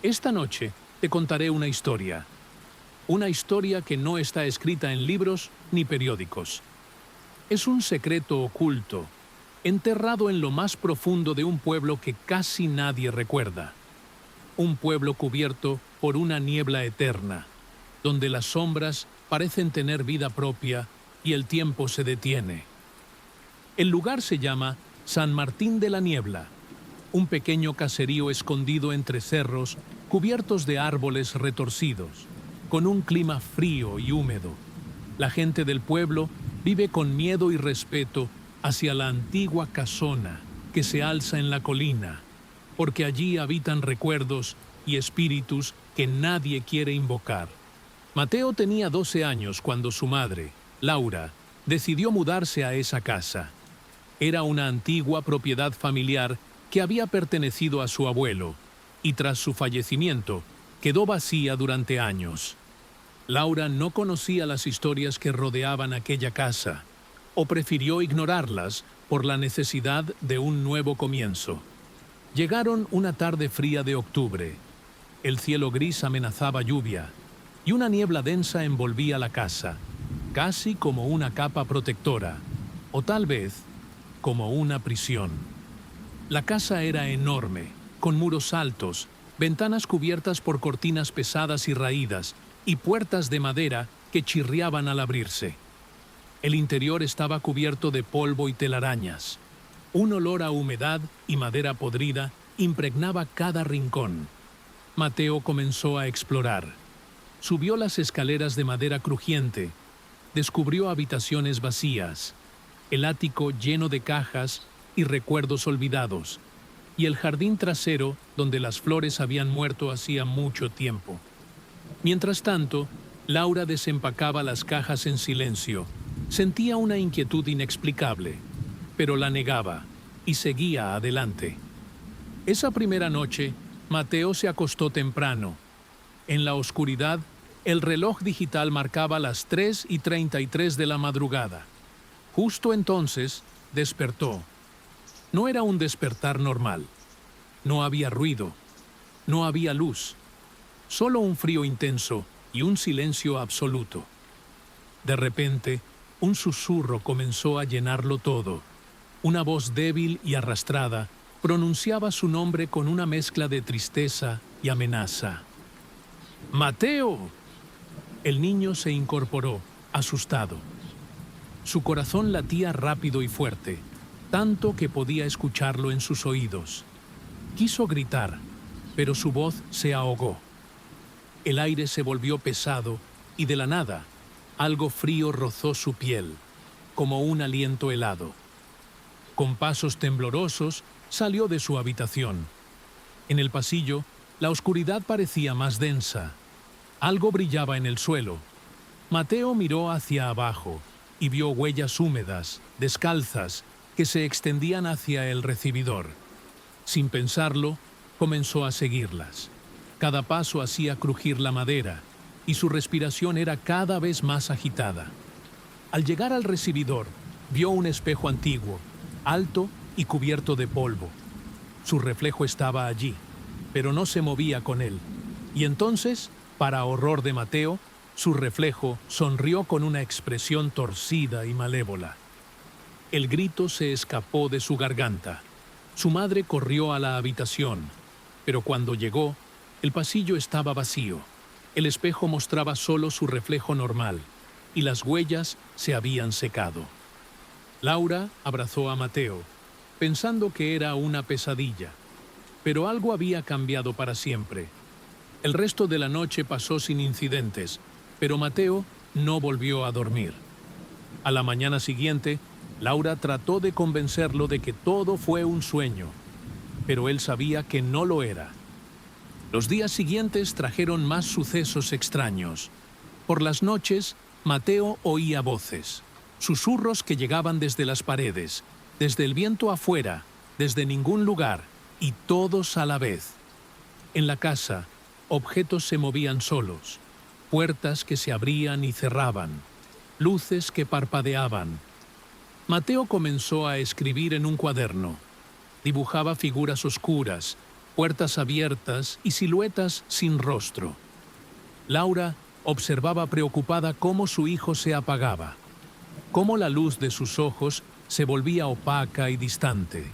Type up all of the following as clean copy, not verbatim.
Esta noche te contaré una historia que no está escrita en libros ni periódicos. Es un secreto oculto, enterrado en lo más profundo de un pueblo que casi nadie recuerda. Un pueblo cubierto por una niebla eterna, donde las sombras parecen tener vida propia y el tiempo se detiene. El lugar se llama San Martín de la Niebla, un pequeño caserío escondido entre cerros cubiertos de árboles retorcidos, con un clima frío y húmedo. La gente del pueblo vive con miedo y respeto hacia la antigua casona que se alza en la colina, porque allí habitan recuerdos y espíritus que nadie quiere invocar. Mateo tenía 12 años cuando su madre, Laura, decidió mudarse a esa casa. Era una antigua propiedad familiar que había pertenecido a su abuelo, y tras su fallecimiento, quedó vacía durante años. Laura no conocía las historias que rodeaban aquella casa, o prefirió ignorarlas por la necesidad de un nuevo comienzo. Llegaron una tarde fría de octubre. El cielo gris amenazaba lluvia, y una niebla densa envolvía la casa, casi como una capa protectora, o tal vez como una prisión. La casa era enorme, con muros altos, ventanas cubiertas por cortinas pesadas y raídas, y puertas de madera que chirriaban al abrirse. El interior estaba cubierto de polvo y telarañas. Un olor a humedad y madera podrida impregnaba cada rincón. Mateo comenzó a explorar. Subió las escaleras de madera crujiente. Descubrió habitaciones vacías, el ático lleno de cajas y recuerdos olvidados, y el jardín trasero donde las flores habían muerto hacía mucho tiempo. Mientras tanto, Laura desempacaba las cajas en silencio. Sentía una inquietud inexplicable, pero la negaba y seguía adelante. Esa primera noche, Mateo se acostó temprano. En la oscuridad, el reloj digital marcaba las 3:33 de la madrugada. Justo entonces, despertó. No era un despertar normal. No había ruido. No había luz. Solo un frío intenso y un silencio absoluto. De repente, un susurro comenzó a llenarlo todo. Una voz débil y arrastrada pronunciaba su nombre con una mezcla de tristeza y amenaza. ¡Mateo! El niño se incorporó, asustado. Su corazón latía rápido y fuerte, tanto que podía escucharlo en sus oídos. Quiso gritar, pero su voz se ahogó. El aire se volvió pesado y de la nada, algo frío rozó su piel, como un aliento helado. Con pasos temblorosos, salió de su habitación. En el pasillo, la oscuridad parecía más densa. Algo brillaba en el suelo. Mateo miró hacia abajo y vio huellas húmedas, descalzas, que se extendían hacia el recibidor. Sin pensarlo, comenzó a seguirlas. Cada paso hacía crujir la madera, y su respiración era cada vez más agitada. Al llegar al recibidor, vio un espejo antiguo, alto y cubierto de polvo. Su reflejo estaba allí, pero no se movía con él. Y entonces, para horror de Mateo, su reflejo sonrió con una expresión torcida y malévola. El grito se escapó de su garganta. Su madre corrió a la habitación, pero cuando llegó, el pasillo estaba vacío. El espejo mostraba solo su reflejo normal, y las huellas se habían secado. Laura abrazó a Mateo, pensando que era una pesadilla, pero algo había cambiado para siempre. El resto de la noche pasó sin incidentes, pero Mateo no volvió a dormir. A la mañana siguiente, Laura trató de convencerlo de que todo fue un sueño, pero él sabía que no lo era. Los días siguientes trajeron más sucesos extraños. Por las noches, Mateo oía voces, susurros que llegaban desde las paredes, desde el viento afuera, desde ningún lugar, y todos a la vez. En la casa, objetos se movían solos, puertas que se abrían y cerraban, luces que parpadeaban. Mateo comenzó a escribir en un cuaderno. Dibujaba figuras oscuras, puertas abiertas y siluetas sin rostro. Laura observaba preocupada cómo su hijo se apagaba, cómo la luz de sus ojos se volvía opaca y distante.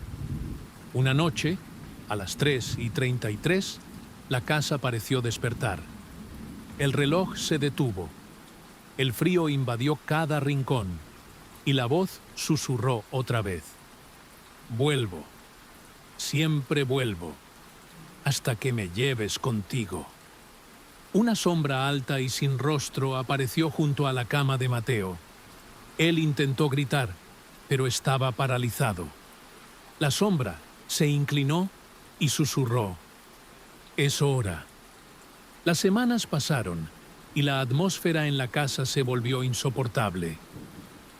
Una noche, a las 3:33, la casa pareció despertar. El reloj se detuvo. El frío invadió cada rincón y la voz susurró otra vez. Vuelvo, siempre vuelvo, hasta que me lleves contigo. Una sombra alta y sin rostro apareció junto a la cama de Mateo. Él intentó gritar, pero estaba paralizado. La sombra se inclinó y susurró. Es hora. Las semanas pasaron y la atmósfera en la casa se volvió insoportable.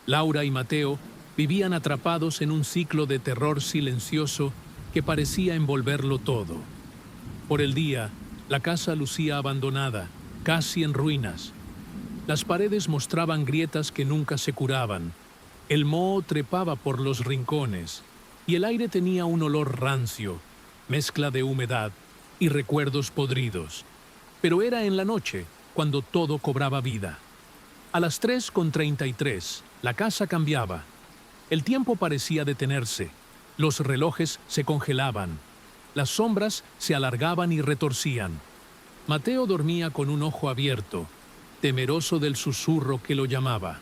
Laura y Mateo vivían atrapados en un ciclo de terror silencioso que parecía envolverlo todo. Por el día, la casa lucía abandonada, casi en ruinas. Las paredes mostraban grietas que nunca se curaban. El moho trepaba por los rincones y el aire tenía un olor rancio, mezcla de humedad y recuerdos podridos. Pero era en la noche cuando todo cobraba vida. A las 3:33, la casa cambiaba. El tiempo parecía detenerse. Los relojes se congelaban. Las sombras se alargaban y retorcían. Mateo dormía con un ojo abierto, temeroso del susurro que lo llamaba.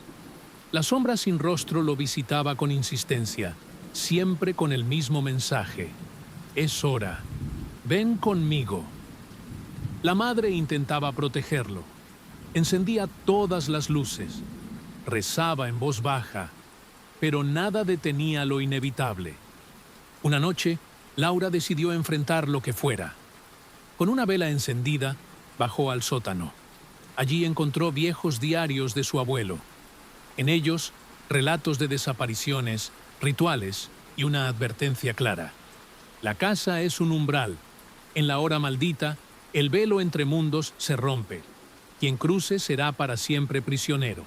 La sombra sin rostro lo visitaba con insistencia, siempre con el mismo mensaje. Es hora. Ven conmigo. La madre intentaba protegerlo. Encendía todas las luces. Rezaba en voz baja, pero nada detenía lo inevitable. Una noche, Laura decidió enfrentar lo que fuera. Con una vela encendida, bajó al sótano. Allí encontró viejos diarios de su abuelo. En ellos, relatos de desapariciones, rituales y una advertencia clara. La casa es un umbral. En la hora maldita, el velo entre mundos se rompe. Quien cruce será para siempre prisionero.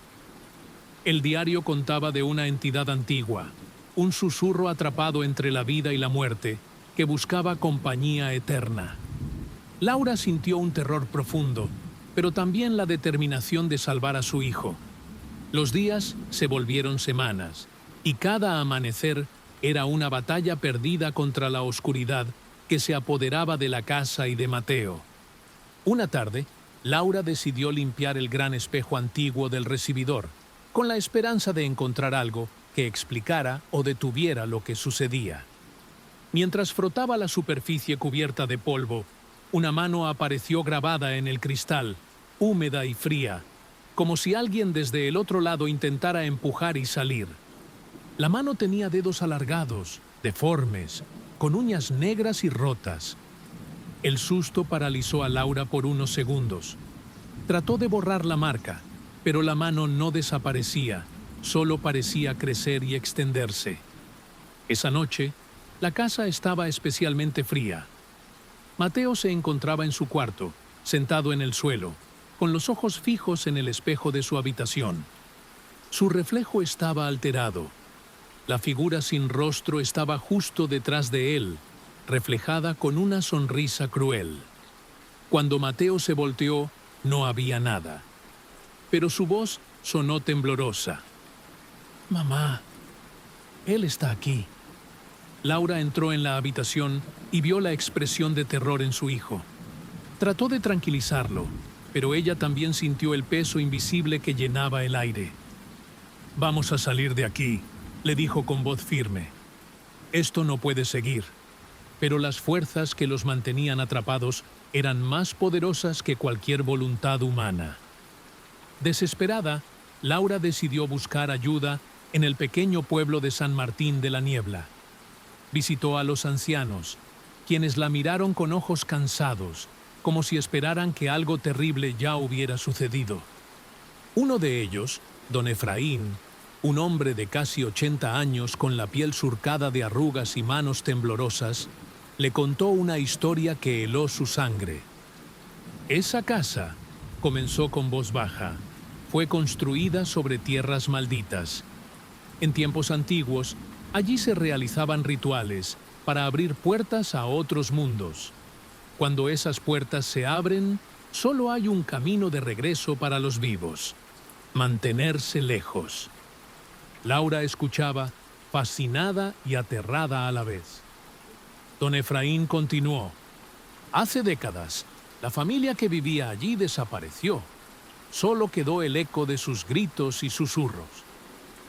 El diario contaba de una entidad antigua, un susurro atrapado entre la vida y la muerte, que buscaba compañía eterna. Laura sintió un terror profundo, pero también la determinación de salvar a su hijo. Los días se volvieron semanas, y cada amanecer era una batalla perdida contra la oscuridad que se apoderaba de la casa y de Mateo. Una tarde, Laura decidió limpiar el gran espejo antiguo del recibidor, con la esperanza de encontrar algo que explicara o detuviera lo que sucedía. Mientras frotaba la superficie cubierta de polvo, una mano apareció grabada en el cristal, húmeda y fría, como si alguien desde el otro lado intentara empujar y salir. La mano tenía dedos alargados, deformes, con uñas negras y rotas. El susto paralizó a Laura por unos segundos. Trató de borrar la marca, pero la mano no desaparecía, solo parecía crecer y extenderse. Esa noche, la casa estaba especialmente fría. Mateo se encontraba en su cuarto, sentado en el suelo, con los ojos fijos en el espejo de su habitación. Su reflejo estaba alterado. La figura sin rostro estaba justo detrás de él, reflejada con una sonrisa cruel. Cuando Mateo se volteó, no había nada. Pero su voz sonó temblorosa. «Mamá, él está aquí». Laura entró en la habitación y vio la expresión de terror en su hijo. Trató de tranquilizarlo, pero ella también sintió el peso invisible que llenaba el aire. «Vamos a salir de aquí», le dijo con voz firme. «Esto no puede seguir». Pero las fuerzas que los mantenían atrapados eran más poderosas que cualquier voluntad humana. Desesperada, Laura decidió buscar ayuda en el pequeño pueblo de San Martín de la Niebla. Visitó a los ancianos, quienes la miraron con ojos cansados, como si esperaran que algo terrible ya hubiera sucedido. Uno de ellos, don Efraín, un hombre de casi 80 años con la piel surcada de arrugas y manos temblorosas, le contó una historia que heló su sangre. Esa casa, comenzó con voz baja, fue construida sobre tierras malditas. En tiempos antiguos, allí se realizaban rituales para abrir puertas a otros mundos. Cuando esas puertas se abren, solo hay un camino de regreso para los vivos: mantenerse lejos. Laura escuchaba, fascinada y aterrada a la vez. Don Efraín continuó: hace décadas, la familia que vivía allí desapareció. Solo quedó el eco de sus gritos y susurros.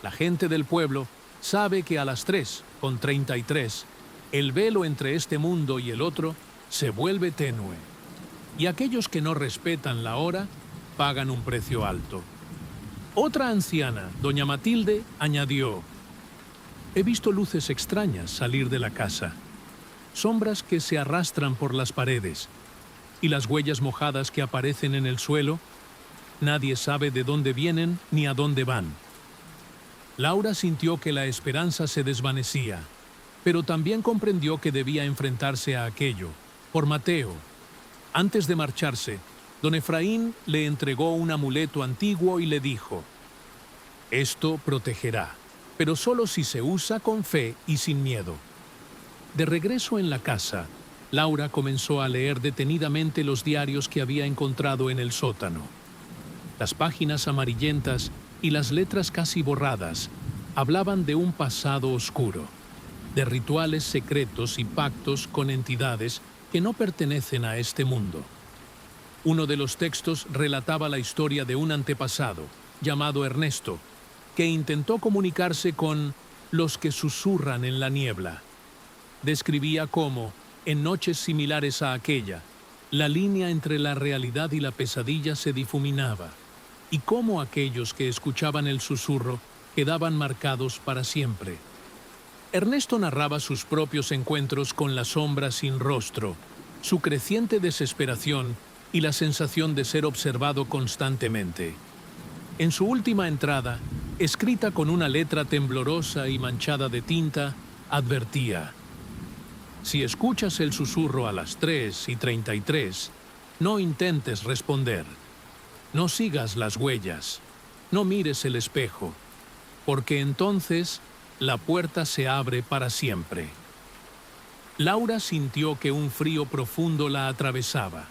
La gente del pueblo sabe que a las 3:33, el velo entre este mundo y el otro se vuelve tenue. Y aquellos que no respetan la hora pagan un precio alto. Otra anciana, doña Matilde, añadió: he visto luces extrañas salir de la casa, sombras que se arrastran por las paredes, y las huellas mojadas que aparecen en el suelo. Nadie sabe de dónde vienen ni a dónde van. Laura sintió que la esperanza se desvanecía, pero también comprendió que debía enfrentarse a aquello, por Mateo. Antes de marcharse, don Efraín le entregó un amuleto antiguo y le dijo: esto protegerá, pero solo si se usa con fe y sin miedo. De regreso en la casa, Laura comenzó a leer detenidamente los diarios que había encontrado en el sótano. Las páginas amarillentas y las letras casi borradas hablaban de un pasado oscuro, de rituales secretos y pactos con entidades que no pertenecen a este mundo. Uno de los textos relataba la historia de un antepasado, llamado Ernesto, que intentó comunicarse con los que susurran en la niebla. Describía cómo, en noches similares a aquella, la línea entre la realidad y la pesadilla se difuminaba, y cómo aquellos que escuchaban el susurro quedaban marcados para siempre. Ernesto narraba sus propios encuentros con la sombra sin rostro, su creciente desesperación y la sensación de ser observado constantemente. En su última entrada, escrita con una letra temblorosa y manchada de tinta, advertía: si escuchas el susurro a las 3:33, no intentes responder. No sigas las huellas, no mires el espejo, porque entonces la puerta se abre para siempre. Laura sintió que un frío profundo la atravesaba.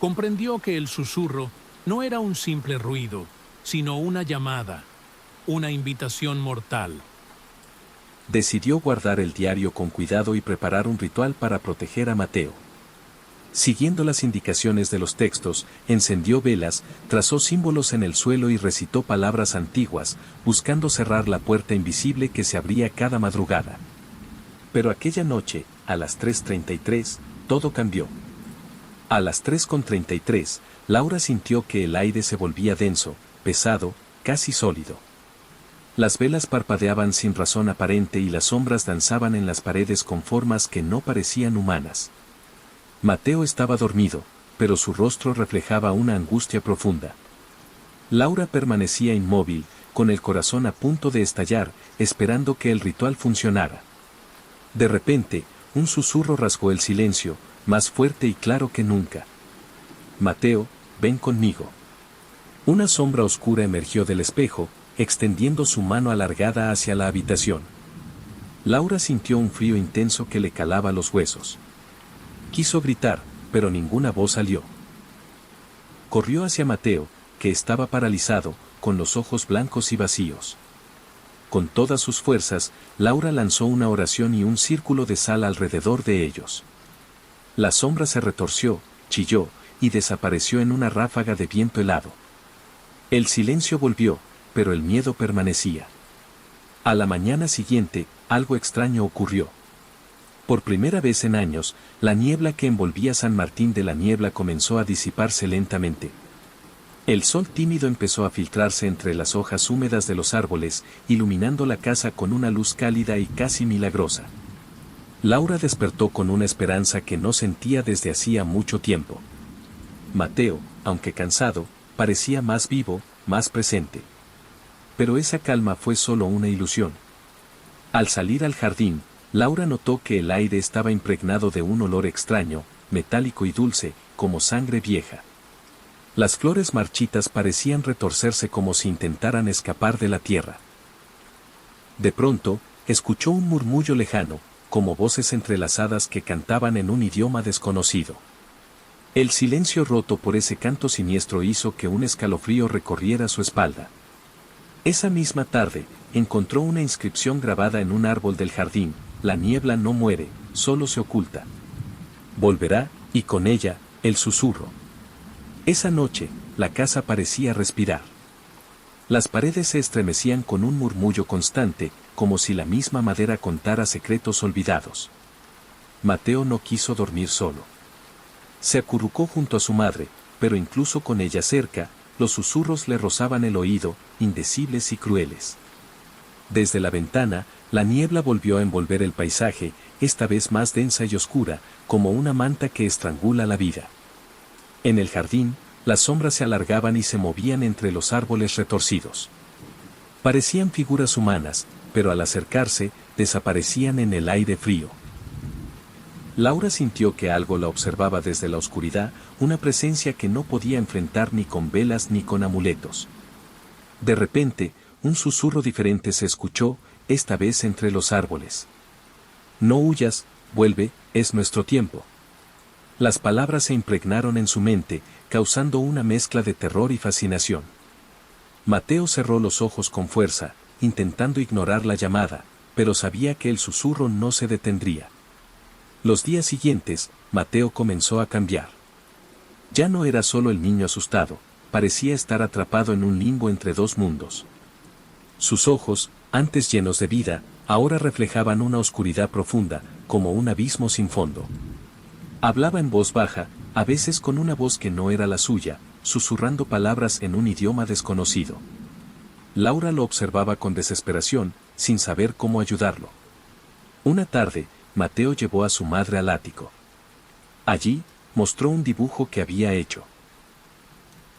Comprendió que el susurro no era un simple ruido, sino una llamada, una invitación mortal. Decidió guardar el diario con cuidado y preparar un ritual para proteger a Mateo. Siguiendo las indicaciones de los textos, encendió velas, trazó símbolos en el suelo y recitó palabras antiguas, buscando cerrar la puerta invisible que se abría cada madrugada. Pero aquella noche, a las 3:33, todo cambió. A las 3:33, Laura sintió que el aire se volvía denso, pesado, casi sólido. Las velas parpadeaban sin razón aparente y las sombras danzaban en las paredes con formas que no parecían humanas. Mateo estaba dormido, pero su rostro reflejaba una angustia profunda. Laura permanecía inmóvil, con el corazón a punto de estallar, esperando que el ritual funcionara. De repente, un susurro rasgó el silencio, más fuerte y claro que nunca. Mateo, ven conmigo. Una sombra oscura emergió del espejo, extendiendo su mano alargada hacia la habitación. Laura sintió un frío intenso que le calaba los huesos. Quiso gritar, pero ninguna voz salió. Corrió hacia Mateo, que estaba paralizado, con los ojos blancos y vacíos. Con todas sus fuerzas, Laura lanzó una oración y un círculo de sal alrededor de ellos. La sombra se retorció, chilló, y desapareció en una ráfaga de viento helado. El silencio volvió, pero el miedo permanecía. A la mañana siguiente, algo extraño ocurrió. Por primera vez en años, la niebla que envolvía San Martín de la Niebla comenzó a disiparse lentamente. El sol tímido empezó a filtrarse entre las hojas húmedas de los árboles, iluminando la casa con una luz cálida y casi milagrosa. Laura despertó con una esperanza que no sentía desde hacía mucho tiempo. Mateo, aunque cansado, parecía más vivo, más presente. Pero esa calma fue solo una ilusión. Al salir al jardín, Laura notó que el aire estaba impregnado de un olor extraño, metálico y dulce, como sangre vieja. Las flores marchitas parecían retorcerse como si intentaran escapar de la tierra. De pronto, escuchó un murmullo lejano, como voces entrelazadas que cantaban en un idioma desconocido. El silencio roto por ese canto siniestro hizo que un escalofrío recorriera su espalda. Esa misma tarde, encontró una inscripción grabada en un árbol del jardín: la niebla no muere, solo se oculta. Volverá, y con ella, el susurro. Esa noche, la casa parecía respirar. Las paredes se estremecían con un murmullo constante, como si la misma madera contara secretos olvidados. Mateo no quiso dormir solo. Se acurrucó junto a su madre, pero incluso con ella cerca, los susurros le rozaban el oído, indecibles y crueles. Desde la ventana, la niebla volvió a envolver el paisaje, esta vez más densa y oscura, como una manta que estrangula la vida. En el jardín, las sombras se alargaban y se movían entre los árboles retorcidos. Parecían figuras humanas, pero al acercarse, desaparecían en el aire frío. Laura sintió que algo la observaba desde la oscuridad, una presencia que no podía enfrentar ni con velas ni con amuletos. De repente, un susurro diferente se escuchó, esta vez entre los árboles. No huyas, vuelve, es nuestro tiempo. Las palabras se impregnaron en su mente, causando una mezcla de terror y fascinación. Mateo cerró los ojos con fuerza, intentando ignorar la llamada, pero sabía que el susurro no se detendría. Los días siguientes, Mateo comenzó a cambiar. Ya no era solo el niño asustado, parecía estar atrapado en un limbo entre dos mundos. Sus ojos, antes llenos de vida, ahora reflejaban una oscuridad profunda, como un abismo sin fondo. Hablaba en voz baja, a veces con una voz que no era la suya, susurrando palabras en un idioma desconocido. Laura lo observaba con desesperación, sin saber cómo ayudarlo. Una tarde, Mateo llevó a su madre al ático. Allí, mostró un dibujo que había hecho.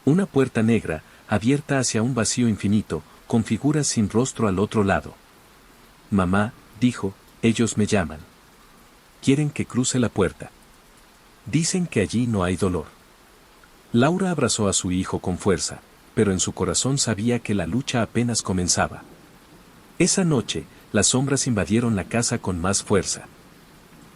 Una puerta negra, abierta hacia un vacío infinito, con figuras sin rostro al otro lado. Mamá, dijo, ellos me llaman. Quieren que cruce la puerta. Dicen que allí no hay dolor. Laura abrazó a su hijo con fuerza, pero en su corazón sabía que la lucha apenas comenzaba. Esa noche, las sombras invadieron la casa con más fuerza.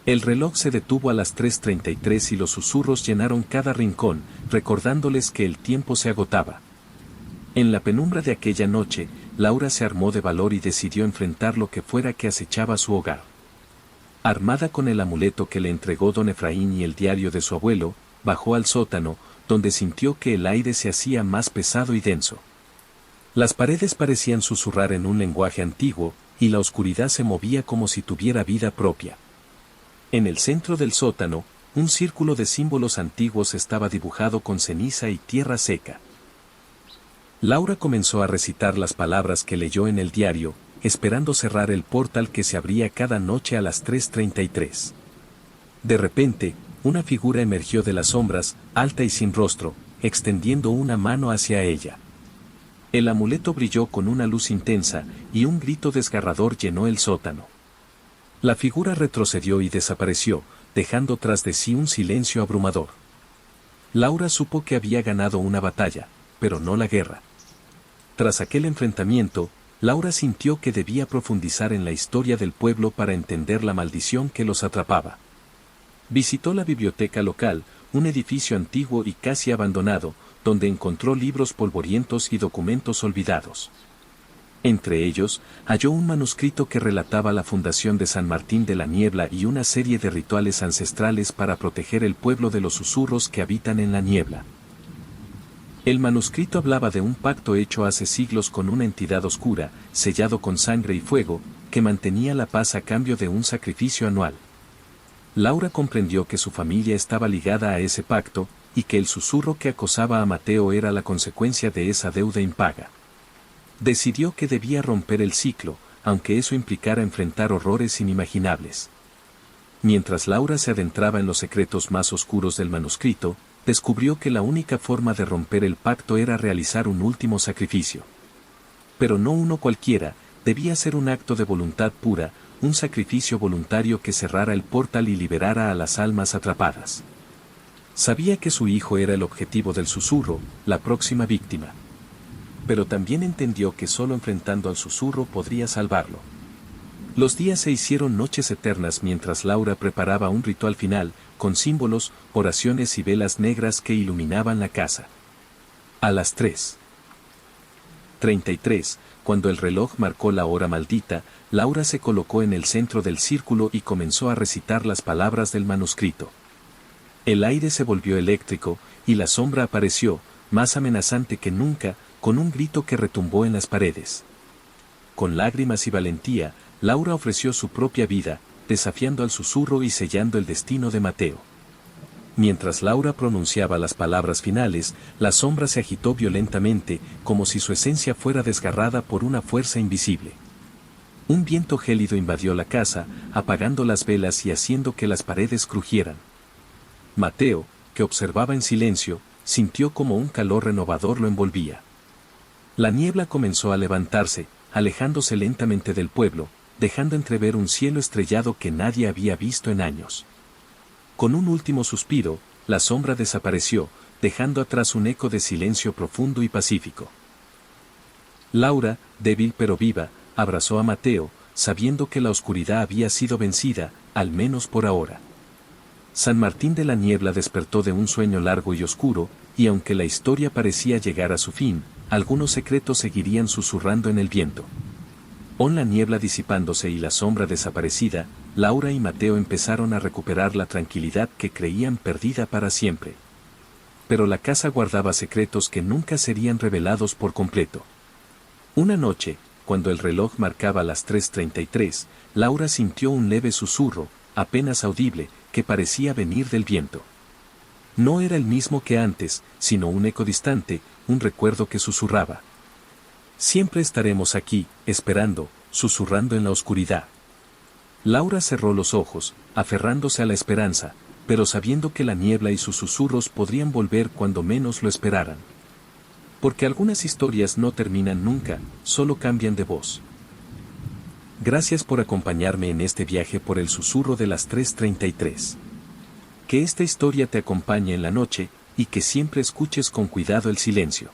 El reloj se detuvo a las 3:33 y los susurros llenaron cada rincón, recordándoles que el tiempo se agotaba. En la penumbra de aquella noche, Laura se armó de valor y decidió enfrentar lo que fuera que acechaba su hogar. Armada con el amuleto que le entregó don Efraín y el diario de su abuelo, bajó al sótano, donde sintió que el aire se hacía más pesado y denso. Las paredes parecían susurrar en un lenguaje antiguo, y la oscuridad se movía como si tuviera vida propia. En el centro del sótano, un círculo de símbolos antiguos estaba dibujado con ceniza y tierra seca. Laura comenzó a recitar las palabras que leyó en el diario, esperando cerrar el portal que se abría cada noche a las 3:33. De repente, una figura emergió de las sombras, alta y sin rostro, extendiendo una mano hacia ella. El amuleto brilló con una luz intensa, y un grito desgarrador llenó el sótano. La figura retrocedió y desapareció, dejando tras de sí un silencio abrumador. Laura supo que había ganado una batalla, pero no la guerra. Tras aquel enfrentamiento, Laura sintió que debía profundizar en la historia del pueblo para entender la maldición que los atrapaba. Visitó la biblioteca local, un edificio antiguo y casi abandonado, donde encontró libros polvorientos y documentos olvidados. Entre ellos, halló un manuscrito que relataba la fundación de San Martín de la Niebla y una serie de rituales ancestrales para proteger el pueblo de los susurros que habitan en la niebla. El manuscrito hablaba de un pacto hecho hace siglos con una entidad oscura, sellado con sangre y fuego, que mantenía la paz a cambio de un sacrificio anual. Laura comprendió que su familia estaba ligada a ese pacto, y que el susurro que acosaba a Mateo era la consecuencia de esa deuda impaga. Decidió que debía romper el ciclo, aunque eso implicara enfrentar horrores inimaginables. Mientras Laura se adentraba en los secretos más oscuros del manuscrito, descubrió que la única forma de romper el pacto era realizar un último sacrificio. Pero no uno cualquiera, debía ser un acto de voluntad pura, un sacrificio voluntario que cerrara el portal y liberara a las almas atrapadas. Sabía que su hijo era el objetivo del susurro, la próxima víctima. Pero también entendió que solo enfrentando al susurro podría salvarlo. Los días se hicieron noches eternas mientras Laura preparaba un ritual final, con símbolos, oraciones y velas negras que iluminaban la casa. A las 3:33, cuando el reloj marcó la hora maldita, Laura se colocó en el centro del círculo y comenzó a recitar las palabras del manuscrito. El aire se volvió eléctrico, y la sombra apareció, más amenazante que nunca, con un grito que retumbó en las paredes. Con lágrimas y valentía, Laura ofreció su propia vida, desafiando al susurro y sellando el destino de Mateo. Mientras Laura pronunciaba las palabras finales, la sombra se agitó violentamente, como si su esencia fuera desgarrada por una fuerza invisible. Un viento gélido invadió la casa, apagando las velas y haciendo que las paredes crujieran. Mateo, que observaba en silencio, sintió como un calor renovador lo envolvía. La niebla comenzó a levantarse, alejándose lentamente del pueblo, dejando entrever un cielo estrellado que nadie había visto en años. Con un último suspiro, la sombra desapareció, dejando atrás un eco de silencio profundo y pacífico. Laura, débil pero viva, abrazó a Mateo, sabiendo que la oscuridad había sido vencida, al menos por ahora. San Martín de la Niebla despertó de un sueño largo y oscuro, y aunque la historia parecía llegar a su fin, algunos secretos seguirían susurrando en el viento. Con la niebla disipándose y la sombra desaparecida, Laura y Mateo empezaron a recuperar la tranquilidad que creían perdida para siempre. Pero la casa guardaba secretos que nunca serían revelados por completo. Una noche, cuando el reloj marcaba las 3:33, Laura sintió un leve susurro, apenas audible, que parecía venir del viento. No era el mismo que antes, sino un eco distante, un recuerdo que susurraba. Siempre estaremos aquí, esperando, susurrando en la oscuridad. Laura cerró los ojos, aferrándose a la esperanza, pero sabiendo que la niebla y sus susurros podrían volver cuando menos lo esperaran. Porque algunas historias no terminan nunca, solo cambian de voz. Gracias por acompañarme en este viaje por el susurro de las 3:33. Que esta historia te acompañe en la noche, y que siempre escuches con cuidado el silencio.